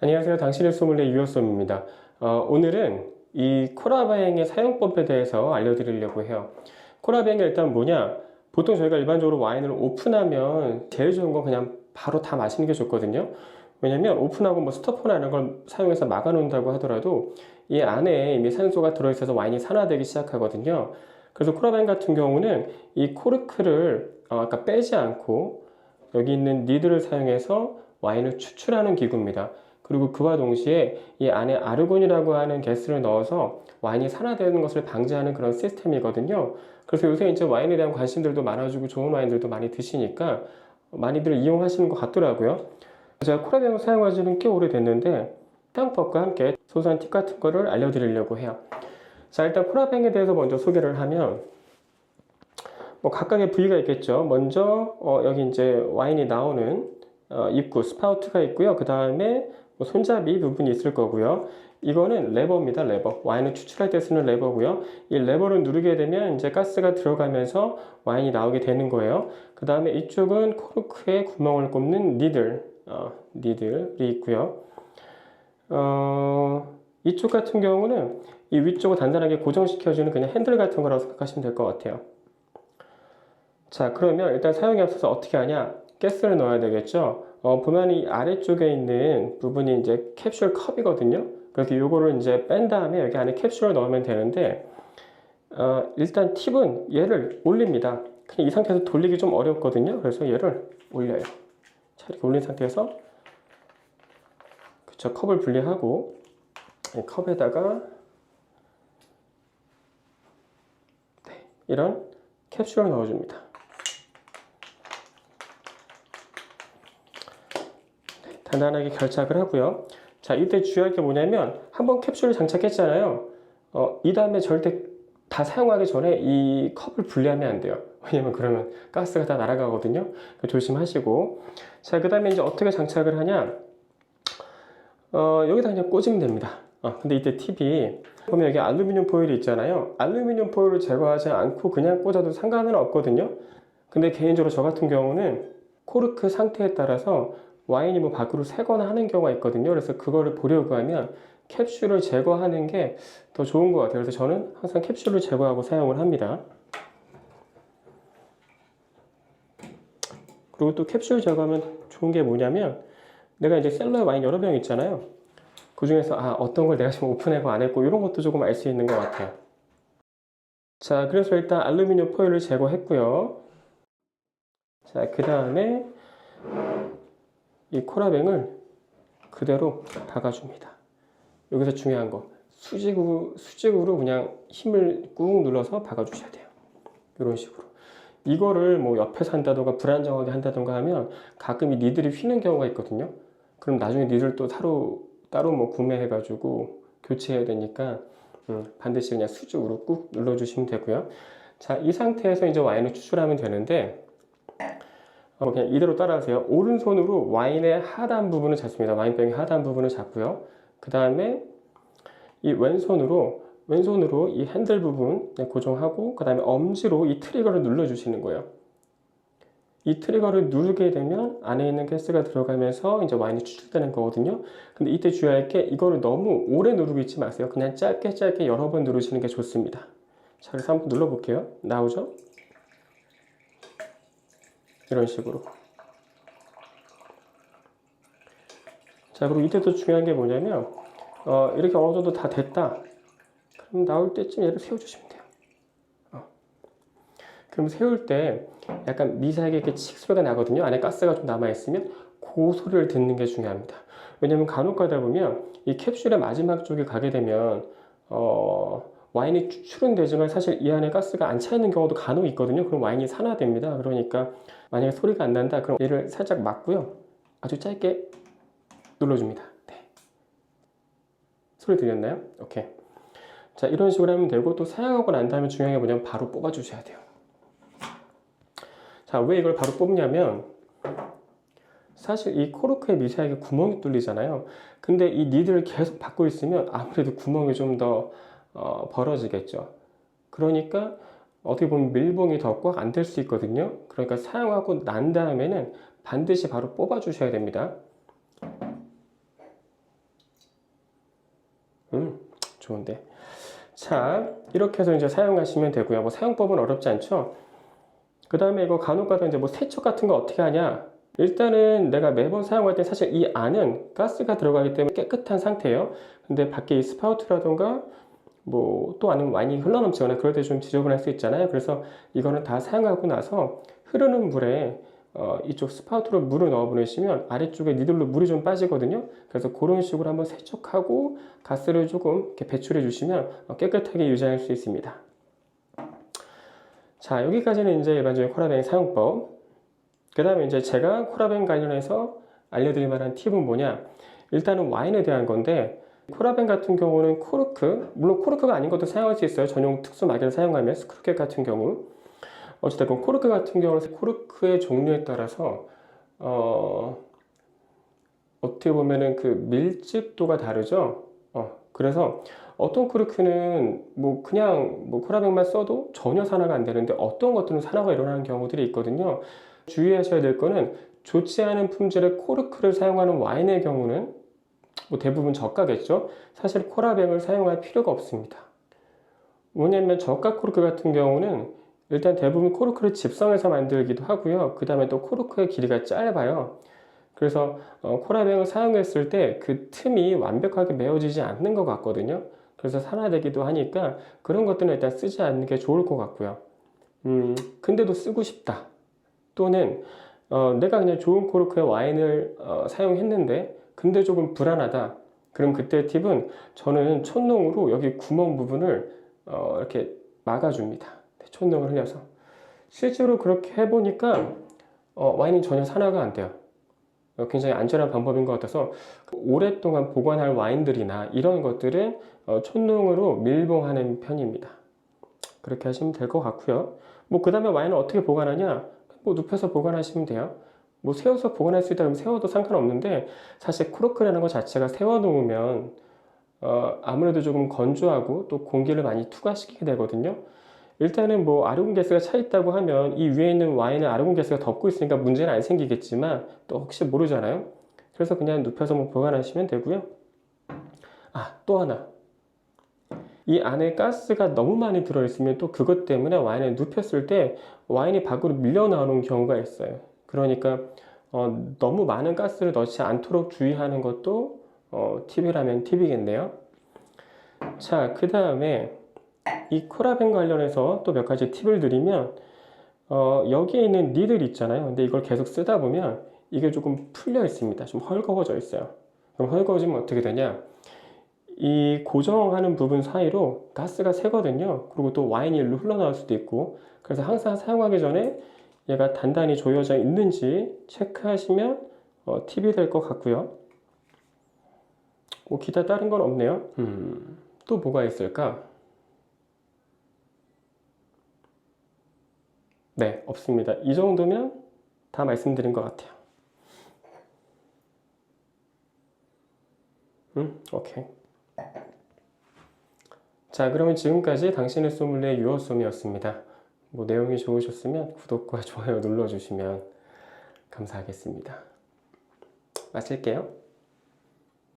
안녕하세요. 당신의 소믈리에 유효솜입니다. 오늘은 이 코라뱅의 사용법에 대해서 알려드리려고 해요. 코라뱅이 일단 뭐냐? 보통 저희가 일반적으로 와인을 오픈하면 제일 좋은 건 그냥 바로 다 마시는 게 좋거든요. 왜냐면 오픈하고 뭐 스토퍼나 이런 걸 사용해서 막아 놓는다고 하더라도 이 안에 이미 산소가 들어있어서 와인이 산화되기 시작하거든요. 그래서 코라뱅 같은 경우는 이 코르크를 아까 빼지 않고 여기 있는 니드를 사용해서 와인을 추출하는 기구입니다. 그리고 그와 동시에 이 안에 아르곤이라고 하는 가스를 넣어서 와인이 산화되는 것을 방지하는 그런 시스템이거든요. 그래서 요새 이제 와인에 대한 관심들도 많아지고 좋은 와인들도 많이 드시니까 많이들 이용하시는 것 같더라고요. 제가 코라뱅을 사용한 지는 꽤 오래됐는데 사용법과 함께 소소한 팁 같은 거를 알려드리려고 해요. 자, 일단 코라뱅에 대해서 먼저 소개를 하면 뭐 각각의 부위가 있겠죠. 먼저 여기 이제 와인이 나오는 입구 스파우트가 있고요. 그 다음에 뭐 손잡이 부분이 있을 거고요. 이거는 레버입니다. 레버. 와인을 추출할 때 쓰는 레버고요. 이 레버를 누르게 되면 이제 가스가 들어가면서 와인이 나오게 되는 거예요. 그 다음에 이쪽은 코르크에 구멍을 꼽는 니들이 있고요. 이쪽 같은 경우는 이 위쪽을 단단하게 고정시켜주는 그냥 핸들 같은 거라고 생각하시면 될 것 같아요. 자, 그러면 일단 사용에 앞서서 어떻게 하냐? 가스를 넣어야 되겠죠? 보면 이 아래쪽에 있는 부분이 이제 캡슐 컵이거든요. 그래서 요거를 이제 뺀 다음에 여기 안에 캡슐을 넣으면 되는데, 일단 팁은 얘를 올립니다. 그냥 이 상태에서 돌리기 좀 어렵거든요. 그래서 얘를 올려요. 자, 이렇게 올린 상태에서, 그쵸, 컵을 분리하고, 이 컵에다가, 네, 이런 캡슐을 넣어줍니다. 간단하게 결착을 하고요. 자, 이때 주의할 게 뭐냐면 한번 캡슐을 장착했잖아요. 이 다음에 절대 다 사용하기 전에 이 컵을 분리하면 안 돼요. 왜냐면 그러면 가스가 다 날아가거든요. 조심하시고. 자, 그 다음에 이제 어떻게 장착을 하냐? 여기다 그냥 꽂으면 됩니다. 근데 이때 팁이 보면 여기 알루미늄 포일이 있잖아요. 알루미늄 포일을 제거하지 않고 그냥 꽂아도 상관은 없거든요. 근데 개인적으로 저 같은 경우는 코르크 상태에 따라서 와인이 뭐 밖으로 새거나 하는 경우가 있거든요. 그래서 그거를 보려고 하면 캡슐을 제거하는 게 더 좋은 것 같아요. 그래서 저는 항상 캡슐을 제거하고 사용을 합니다. 그리고 또 캡슐 제거하면 좋은 게 뭐냐면 내가 이제 셀러에 와인 여러 병 있잖아요. 그 중에서 어떤 걸 내가 지금 오픈하고 안 했고 이런 것도 조금 알 수 있는 것 같아요. 자, 그래서 일단 알루미늄 포일을 제거했고요. 자, 그 다음에 이 코라뱅을 그대로 박아줍니다. 여기서 중요한 거 수직으로 그냥 힘을 꾹 눌러서 박아주셔야 돼요. 이런 식으로. 이거를 뭐 옆에서 한다던가 불안정하게 한다던가 하면 가끔 이 니들이 휘는 경우가 있거든요. 그럼 나중에 니들 또 따로 뭐 구매해가지고 교체해야 되니까 반드시 그냥 수직으로 꾹 눌러주시면 되고요. 자, 이 상태에서 이제 와인을 추출하면 되는데 그냥 이대로 따라하세요. 오른손으로 와인의 하단 부분을 잡습니다. 와인병의 하단 부분을 잡고요. 그 다음에 이 왼손으로 이 핸들 부분 고정하고 그 다음에 엄지로 이 트리거를 눌러주시는 거예요. 이 트리거를 누르게 되면 안에 있는 가스가 들어가면서 이제 와인이 추출되는 거거든요. 근데 이때 주의할 게 이거를 너무 오래 누르고 있지 마세요. 그냥 짧게 여러 번 누르시는 게 좋습니다. 자, 그래서 한번 눌러볼게요. 나오죠? 이런 식으로. 자, 그리고 이때 또 중요한 게 뭐냐면 이렇게 어느 정도 다 됐다. 그럼 나올 때쯤 얘를 세워주시면 돼요. 그럼 세울 때 약간 미세하게 이렇게 칙 소리가 나거든요. 안에 가스가 좀 남아있으면 그 소리를 듣는 게 중요합니다. 왜냐면 간혹 가다 보면 이 캡슐의 마지막 쪽에 가게 되면 와인이 추출은 되지만 사실 이 안에 가스가 안 차 있는 경우도 간혹 있거든요. 그럼 와인이 산화됩니다. 그러니까 만약에 소리가 안 난다, 그럼 얘를 살짝 막고요. 아주 짧게 눌러줍니다. 네. 소리 들렸나요? 오케이. 자, 이런 식으로 하면 되고, 또 사용하고 난 다음에 중요한 게 뭐냐면 바로 뽑아주셔야 돼요. 자, 왜 이걸 바로 뽑냐면 사실 이 코르크에 미세하게 구멍이 뚫리잖아요. 근데 이 니드를 계속 받고 있으면 아무래도 구멍이 좀 더 벌어지겠죠. 그러니까 어떻게 보면 밀봉이 더 꽉 안 될 수 있거든요. 그러니까 사용하고 난 다음에는 반드시 바로 뽑아 주셔야 됩니다. 좋은데. 자, 이렇게 해서 이제 사용하시면 되고요. 뭐 사용법은 어렵지 않죠? 그 다음에 이거 간혹가다 이제 뭐 세척 같은 거 어떻게 하냐? 일단은 내가 매번 사용할 때 사실 이 안은 가스가 들어가기 때문에 깨끗한 상태예요. 근데 밖에 이 스파우트라던가 뭐 또 아니면 많이 흘러넘치거나 그럴 때 좀 지저분할 수 있잖아요. 그래서 이거는 다 사용하고 나서 흐르는 물에 이쪽 스파우트로 물을 넣어 보내시면 아래쪽에 니들로 물이 좀 빠지거든요. 그래서 그런 식으로 한번 세척하고 가스를 조금 이렇게 배출해 주시면 깨끗하게 유지할 수 있습니다. 자, 여기까지는 이제 일반적인 콜라뱅 사용법. 그 다음에 이제 제가 콜라뱅 관련해서 알려드릴 만한 팁은 뭐냐? 일단은 와인에 대한 건데, 콜라뱅 같은 경우는 코르크, 물론 코르크가 아닌 것도 사용할 수 있어요. 전용 특수 마개를 사용하면 스크루캡 같은 경우. 어쨌든 코르크 같은 경우는 코르크의 종류에 따라서 어떻게 보면은 그 밀집도가 다르죠. 그래서 어떤 코르크는 뭐 그냥 뭐 콜라뱅만 써도 전혀 산화가 안 되는데 어떤 것들은 산화가 일어나는 경우들이 있거든요. 주의하셔야 될 거는 좋지 않은 품질의 코르크를 사용하는 와인의 경우는 뭐 대부분 저가겠죠. 사실 콜라뱅을 사용할 필요가 없습니다. 왜냐면 저가 코르크 같은 경우는 일단 대부분 코르크를 집성해서 만들기도 하고요. 그 다음에 또 코르크의 길이가 짧아요. 그래서 콜라뱅을 사용했을 때 그 틈이 완벽하게 메워지지 않는 것 같거든요. 그래서 산화되기도 하니까 그런 것들은 일단 쓰지 않는 게 좋을 것 같고요. 근데도 쓰고 싶다. 또는 내가 그냥 좋은 코르크의 와인을 사용했는데 근데 조금 불안하다. 그럼 그때 팁은 저는 촛농으로 여기 구멍 부분을 이렇게 막아줍니다. 촛농을 흘려서. 실제로 그렇게 해보니까 와인이 전혀 산화가 안 돼요. 굉장히 안전한 방법인 것 같아서 오랫동안 보관할 와인들이나 이런 것들은 촛농으로 밀봉하는 편입니다. 그렇게 하시면 될 것 같고요. 뭐 그 다음에 와인을 어떻게 보관하냐? 뭐 눕혀서 보관하시면 돼요. 뭐 세워서 보관할 수 있다 그러면 세워도 상관없는데 사실 코르크라는 것 자체가 세워놓으면 아무래도 조금 건조하고 또 공기를 많이 투과시키게 되거든요. 일단은 뭐 아르곤 가스가 차 있다고 하면 이 위에 있는 와인을 아르곤 가스가 덮고 있으니까 문제는 안 생기겠지만 또 혹시 모르잖아요. 그래서 그냥 눕혀서 뭐 보관하시면 되고요. 또 하나. 이 안에 가스가 너무 많이 들어있으면 또 그것 때문에 와인을 눕혔을 때 와인이 밖으로 밀려 나오는 경우가 있어요. 그러니까 너무 많은 가스를 넣지 않도록 주의하는 것도 팁이라면 팁이겠네요. 자, 그 다음에 이 콜라뱅 관련해서 또 몇 가지 팁을 드리면 여기에 있는 니들 있잖아요. 근데 이걸 계속 쓰다 보면 이게 조금 풀려 있습니다. 좀 헐거워져 있어요. 그럼 헐거워지면 어떻게 되냐? 이 고정하는 부분 사이로 가스가 새거든요. 그리고 또 와인이 일로 흘러나올 수도 있고. 그래서 항상 사용하기 전에 얘가 단단히 조여져 있는지 체크하시면 팁이 될 것 같고요. 뭐 기타 다른 건 없네요. 또 뭐가 있을까? 네, 없습니다. 이 정도면 다 말씀드린 것 같아요. 오케이. 자, 그러면 지금까지 당신의 소믈리에 유어솜이었습니다. 뭐 내용이 좋으셨으면 구독과 좋아요 눌러주시면 감사하겠습니다. 마칠게요.